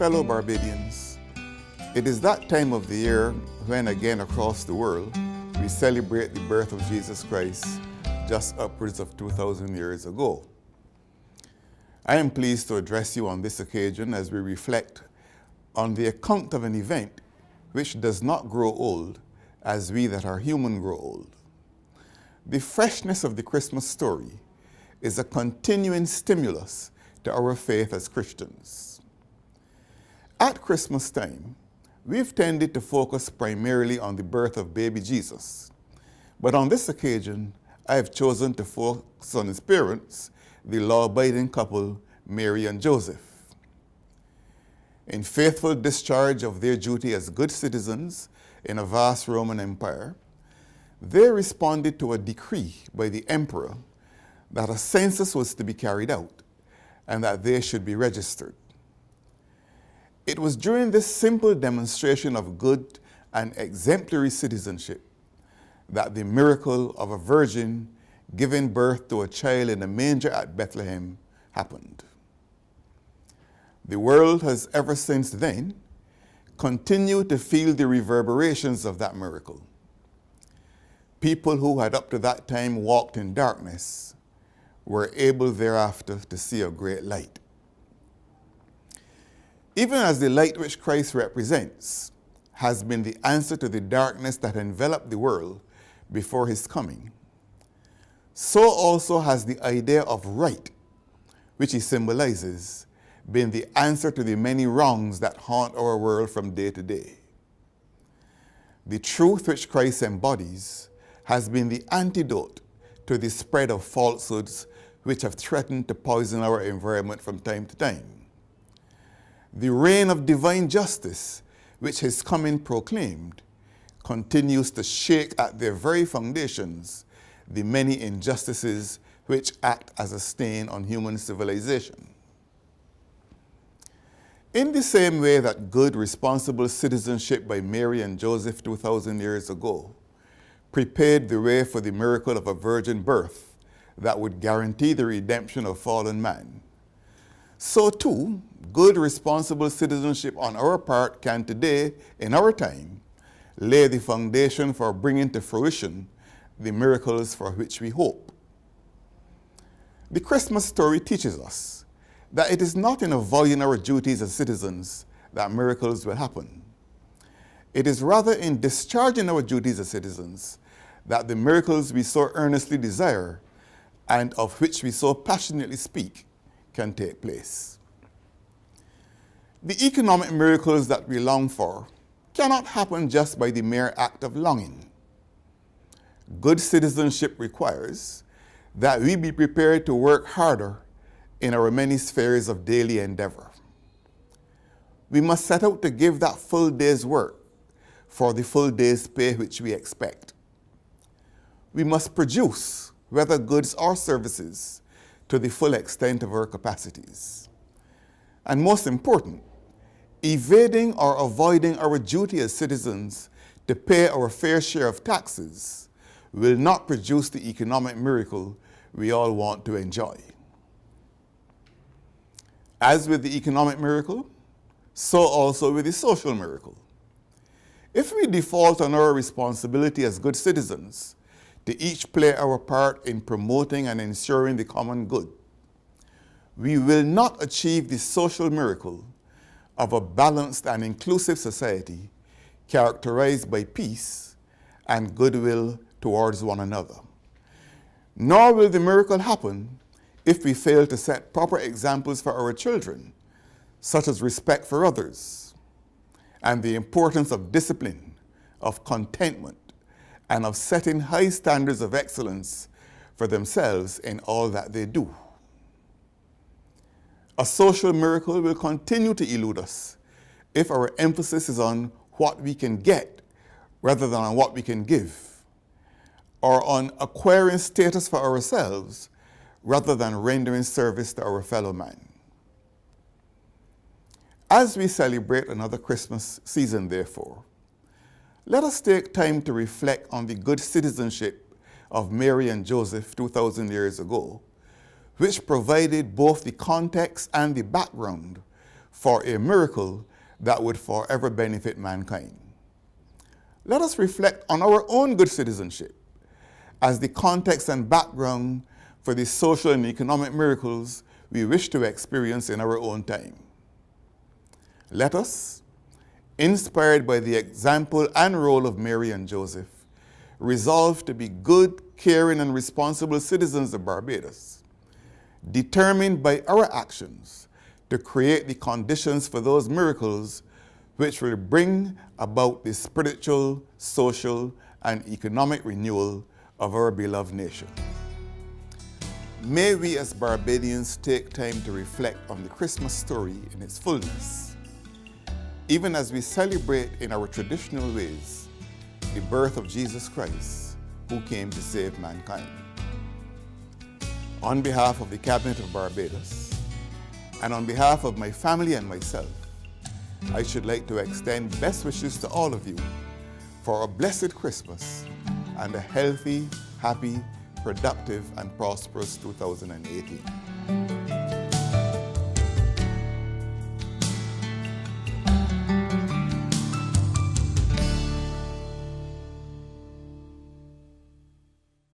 fellow Barbadians, it is that time of the year when again across the world we celebrate the birth of Jesus Christ just upwards of 2,000 years ago. I am pleased to address you on this occasion as we reflect on the account of an event which does not grow old as we that are human grow old. The freshness of the Christmas story is a continuing stimulus to our faith as Christians. At Christmas time, we've tended to focus primarily on the birth of baby Jesus. But on this occasion, I have chosen to focus on his parents, the law-abiding couple, Mary and Joseph. In faithful discharge of their duty as good citizens in a vast Roman Empire, they responded to a decree by the emperor that a census was to be carried out and that they should be registered. It was during this simple demonstration of good and exemplary citizenship that the miracle of a virgin giving birth to a child in a manger at Bethlehem happened. The world has ever since then continued to feel the reverberations of that miracle. People who had up to that time walked in darkness were able thereafter to see a great light. Even as the light which Christ represents has been the answer to the darkness that enveloped the world before his coming, so also has the idea of right, which he symbolizes, been the answer to the many wrongs that haunt our world from day to day. The truth which Christ embodies has been the antidote to the spread of falsehoods which have threatened to poison our environment from time to time. The reign of divine justice, which his coming proclaimed, continues to shake at their very foundations the many injustices which act as a stain on human civilization. In the same way that good, responsible citizenship by Mary and Joseph 2,000 years ago prepared the way for the miracle of a virgin birth that would guarantee the redemption of fallen man, so too, good, responsible citizenship on our part can today, in our time, lay the foundation for bringing to fruition the miracles for which we hope. The Christmas story teaches us that it is not in avoiding our duties as citizens that miracles will happen. It is rather in discharging our duties as citizens that the miracles we so earnestly desire and of which we so passionately speak can take place. The economic miracles that we long for cannot happen just by the mere act of longing. Good citizenship requires that we be prepared to work harder in our many spheres of daily endeavor. We must set out to give that full day's work for the full day's pay which we expect. We must produce, whether goods or services, to the full extent of our capacities. And most important, evading or avoiding our duty as citizens to pay our fair share of taxes will not produce the economic miracle we all want to enjoy. As with the economic miracle, so also with the social miracle. If we default on our responsibility as good citizens to each play our part in promoting and ensuring the common good, we will not achieve the social miracle of a balanced and inclusive society characterized by peace and goodwill towards one another. Nor will the miracle happen if we fail to set proper examples for our children, such as respect for others, and the importance of discipline, of contentment, and of setting high standards of excellence for themselves in all that they do. A social miracle will continue to elude us if our emphasis is on what we can get rather than on what we can give, or on acquiring status for ourselves rather than rendering service to our fellow man. As we celebrate another Christmas season, therefore, let us take time to reflect on the good citizenship of Mary and Joseph 2,000 years ago, which provided both the context and the background for a miracle that would forever benefit mankind. Let us reflect on our own good citizenship as the context and background for the social and economic miracles we wish to experience in our own time. Let us, inspired by the example and role of Mary and Joseph, resolve to be good, caring, and responsible citizens of Barbados, determined by our actions to create the conditions for those miracles which will bring about the spiritual, social, and economic renewal of our beloved nation. May we as Barbadians take time to reflect on the Christmas story in its fullness, even as we celebrate in our traditional ways the birth of Jesus Christ, who came to save mankind. On behalf of the Cabinet of Barbados, and on behalf of my family and myself, I should like to extend best wishes to all of you for a blessed Christmas and a healthy, happy, productive, and prosperous 2018.